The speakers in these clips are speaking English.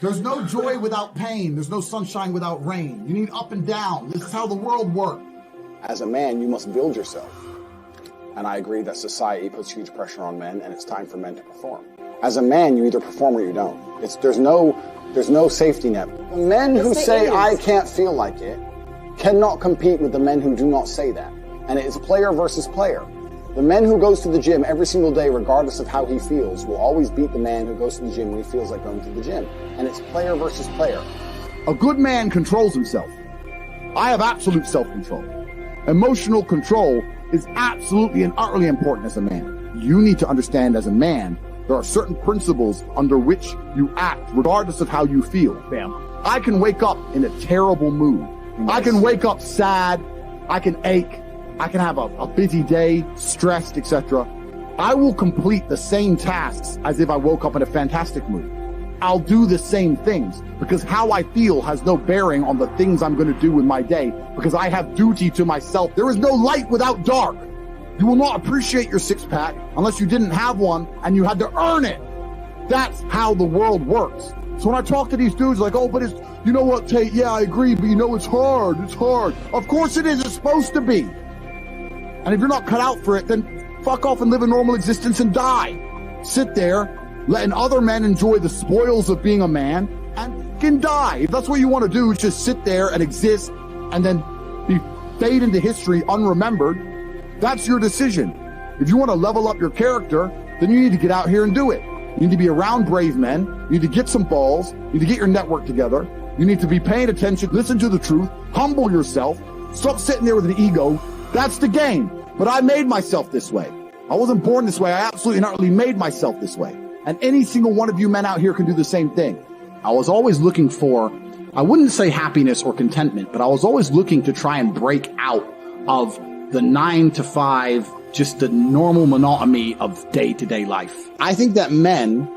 There's no joy without pain. There's no sunshine without rain. You need up and down. This is how the world works. As a man, you must build yourself. And I agree that society puts huge pressure on men, and it's time for men to perform. As a man, you either perform or you don't. There's no safety net. The men who say, I can't feel like it, cannot compete with the men who do not say that. And it is player versus player. The man who goes to the gym every single day, regardless of how he feels, will always beat the man who goes to the gym when he feels like going to the gym. And it's player versus player. A good man controls himself. I have absolute self-control. Emotional control is absolutely and utterly important as a man. You need to understand as a man, there are certain principles under which you act, regardless of how you feel. Bam. I can wake up in a terrible mood. Nice. I can wake up sad. I can ache. I can have a busy day, stressed, etc. I will complete the same tasks as if I woke up in a fantastic mood. I'll do the same things because how I feel has no bearing on the things I'm going to do with my day because I have duty to myself. There is no light without dark. You will not appreciate your six-pack unless you didn't have one and you had to earn it. That's how the world works. So when I talk to these dudes like, oh, but it's, you know what, Tate, yeah, I agree, but you know, it's hard. It's hard. Of course it is. It's supposed to be. And if you're not cut out for it, then fuck off and live a normal existence and die. Sit there, letting other men enjoy the spoils of being a man and can die. If that's what you want to do, just sit there and exist and then fade into history unremembered. That's your decision. If you want to level up your character, then you need to get out here and do it. You need to be around brave men. You need to get some balls. You need to get your network together. You need to be paying attention, listen to the truth, humble yourself, stop sitting there with an ego. That's the game. But I made myself this way. I wasn't born this way. I absolutely and utterly made myself this way. And any single one of you men out here can do the same thing. I was always looking for, I wouldn't say happiness or contentment, but I was always looking to try and break out of the 9 to 5, just the normal monotony of day-to-day life. I think that men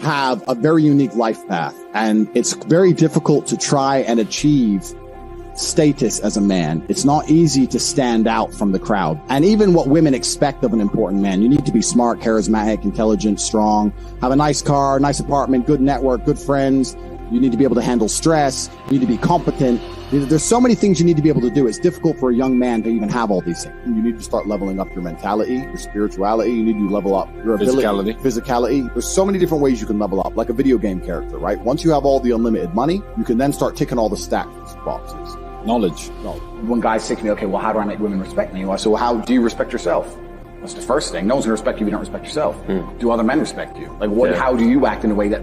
have a very unique life path, and it's very difficult to try and achieve status as a man. It's not easy to stand out from the crowd. And even what women expect of an important man, you need to be smart, charismatic, intelligent, strong, have a nice car, nice apartment, good network, good friends. You need to be able to handle stress. You need to be competent. There's so many things you need to be able to do. It's difficult for a young man to even have all these things. You need to start leveling up your mentality, your spirituality. You need to level up your ability, physicality. There's so many different ways you can level up, like a video game character, right? Once you have all the unlimited money, you can then start ticking all the stack boxes. Knowledge. When guys say to me, okay, well, how do I make women respect me? I say, well, how do you respect yourself? That's the first thing. No one's going to respect you if you don't respect yourself. Do other men respect you? Like, how do you act in a way that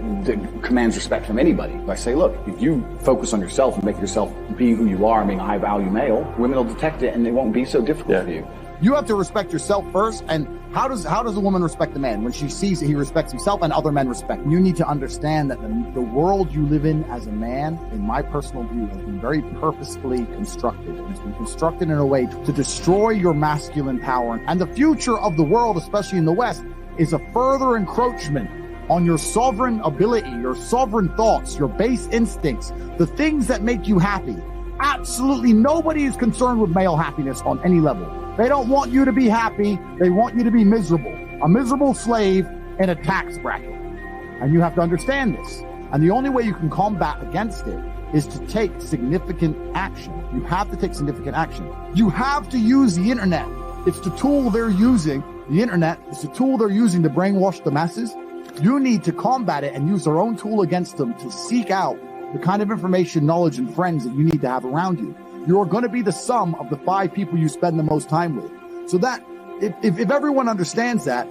commands respect from anybody? I say, look, if you focus on yourself and make yourself be who you are and being a high-value male, women will detect it and it won't be so difficult for you. You have to respect yourself first. And how does a woman respect a man? When she sees that he respects himself and other men respect him. You need to understand that the world you live in as a man, in my personal view, has been very purposefully constructed. It's been constructed in a way to destroy your masculine power. And the future of the world, especially in the West, is a further encroachment on your sovereign ability, your sovereign thoughts, your base instincts, the things that make you happy. Absolutely nobody is concerned with male happiness on any level. They don't want you to be happy. They want you to be miserable. A miserable slave in a tax bracket. And you have to understand this. And the only way you can combat against it is to take significant action. You have to take significant action. You have to use the internet. It's the tool they're using. The internet is the tool they're using to brainwash the masses. You need to combat it and use their own tool against them to seek out the kind of information, knowledge, and friends that you need to have around you. You're going to be the sum of the 5 people you spend the most time with. So that, if everyone understands that,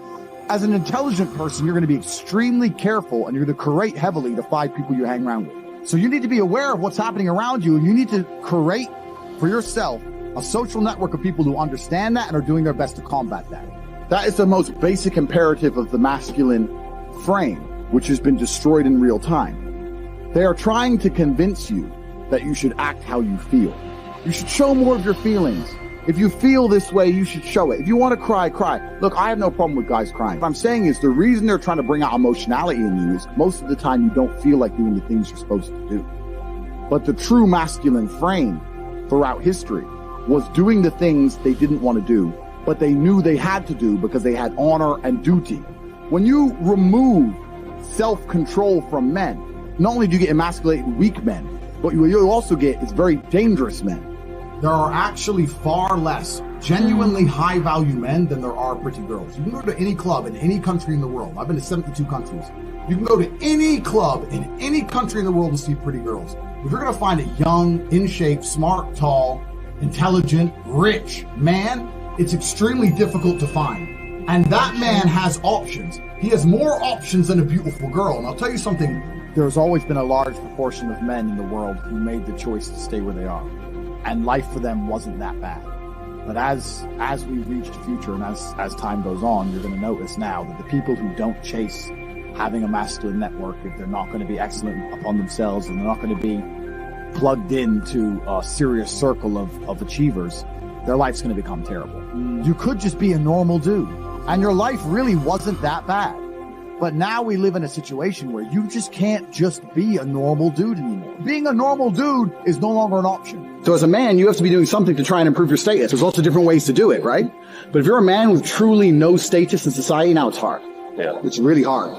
as an intelligent person, you're going to be extremely careful and you're going to curate heavily the 5 people you hang around with. So you need to be aware of what's happening around you, and you need to curate for yourself a social network of people who understand that and are doing their best to combat that. That is the most basic imperative of the masculine frame, which has been destroyed in real time. They are trying to convince you that you should act how you feel. You should show more of your feelings. If you feel this way, you should show it. If you want to cry, cry. Look, I have no problem with guys crying. What I'm saying is the reason they're trying to bring out emotionality in you is most of the time you don't feel like doing the things you're supposed to do. But the true masculine frame throughout history was doing the things they didn't want to do, but they knew they had to do because they had honor and duty. When you remove self-control from men, not only do you get emasculated weak men, but what you also get is very dangerous men. There are actually far less genuinely high-value men than there are pretty girls. You can go to any club in any country in the world. I've been to 72 countries. You can go to any club in any country in the world and see pretty girls. If you're going to find a young, in shape, smart, tall, intelligent, rich man, it's extremely difficult to find. And that man has options. He has more options than a beautiful girl. And I'll tell you something. There's always been a large proportion of men in the world who made the choice to stay where they are. And life for them wasn't that bad. But as we reach the future and as time goes on, you're going to notice now that the people who don't chase having a masculine network, if they're not going to be excellent upon themselves and they're not going to be plugged into a serious circle of achievers, their life's going to become terrible. You could just be a normal dude, and your life really wasn't that bad. But now we live in a situation where you just can't just be a normal dude anymore. Being a normal dude is no longer an option. So as a man, you have to be doing something to try and improve your status. There's lots of different ways to do it, right? But if you're a man with truly no status in society, now it's hard. Yeah. It's really hard.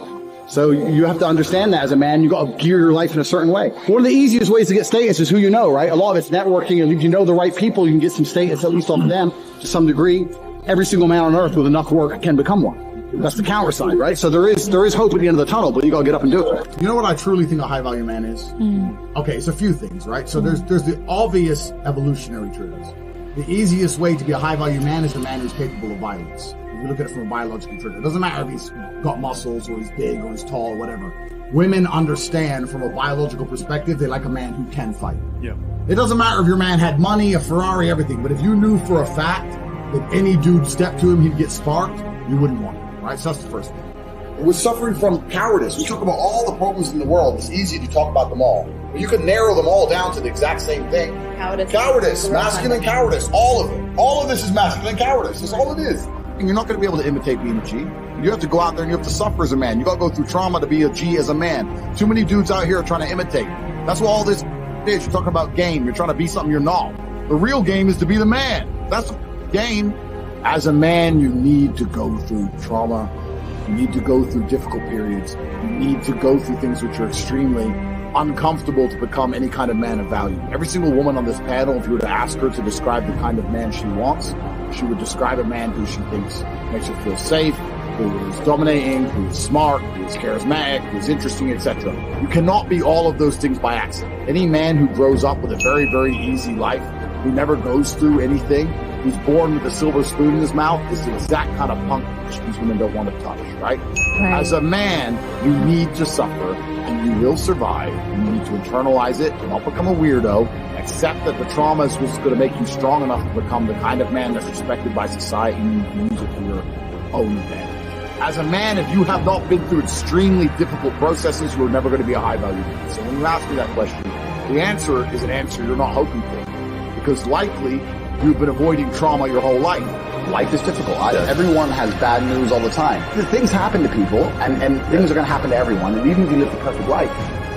So you have to understand that as a man, you got to gear your life in a certain way. One of the easiest ways to get status is who you know, right? A lot of it's networking, and if you know the right people, you can get some status at least off of them to some degree. Every single man on earth with enough work can become one. That's the counter side, right? So there is hope at the end of the tunnel, but you got to get up and do it. You know what I truly think a high value man is? Okay, it's a few things, right? So there's the obvious evolutionary truths. The easiest way to be a high value man is a man who's capable of violence. If you look at it from a biological trigger, it doesn't matter if he's got muscles or he's big or he's tall or whatever. Women understand from a biological perspective, they like a man who can fight. Yeah. It doesn't matter if your man had money, a Ferrari, everything, but if you knew for a fact that any dude stepped to him, he'd get sparked, you wouldn't want him. Right, so that's the first thing. We're suffering from cowardice. We talk about all the problems in the world. It's easy to talk about them all. But you could narrow them all down to the exact same thing. Cowardice, masculine cowardice, all of it. All of this is masculine cowardice. That's all it is. And you're not going to be able to imitate being a G. You have to go out there and you have to suffer as a man. You got to go through trauma to be a G as a man. Too many dudes out here are trying to imitate. That's what all this is. You're talking about game. You're trying to be something you're not. The real game is to be the man. That's the game. As a man, you need to go through trauma. You need to go through difficult periods. You need to go through things which are extremely uncomfortable to become any kind of man of value. Every single woman on this panel, if you were to ask her to describe the kind of man she wants, she would describe a man who she thinks makes her feel safe, who is dominating, who is smart, who is charismatic, who is interesting, etc. You cannot be all of those things by accident. Any man who grows up with a very, very easy life, who never goes through anything, who's born with a silver spoon in his mouth, is the exact kind of punk which these women don't want to touch, right? As a man, you need to suffer, and you will survive. You need to internalize it, not become a weirdo, accept that the trauma is what's going to make you strong enough to become the kind of man that's respected by society, and you can use it for your own advantage. As a man, if you have not been through extremely difficult processes, you're never going to be a high-value man. So when you ask me that question, the answer is an answer you're not hoping for, because likely you've been avoiding trauma your whole life. Life is difficult. Everyone has bad news all the time. Things happen to people, and things are going to happen to everyone. And even if you live the perfect life,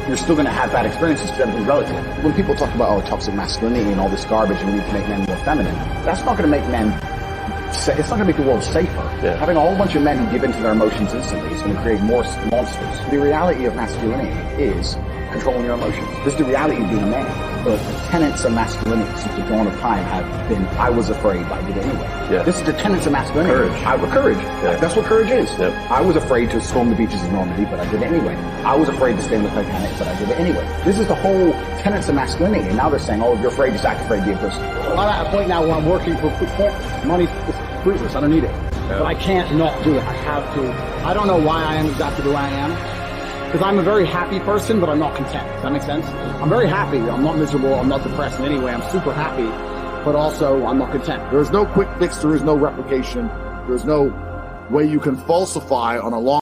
you're still going to have bad experiences because everything's relative. When people talk about, toxic masculinity and all this garbage and we need to make men more feminine, that's not going to make men, it's not going to make the world safer. Yeah. Having a whole bunch of men who give into their emotions instantly is going to create more monsters. The reality of masculinity is controlling your emotions. This is the reality of being a man. The tenets of masculinity since the dawn of time have been, I was afraid, but I did it anyway. Yeah. This is the tenets of masculinity. Courage. Yeah. That's what courage is. Yep. I was afraid to storm the beaches of Normandy, but I did it anyway. I was afraid to stay in the Titanic, but I did it anyway. This is the whole tenets of masculinity. And now they're saying, if you're afraid, just act afraid, be a person. I'm at a point now where I'm working for money is fruitless. I don't need it. Yeah. But I can't not do it. I have to. I don't know why I am exactly the way I am. Because I'm a very happy person, but I'm not content. Does that make sense? I'm very happy. I'm not miserable. I'm not depressed in any way. I'm super happy, but also I'm not content. There's no quick fix. There is no replication. There's no way you can falsify on a long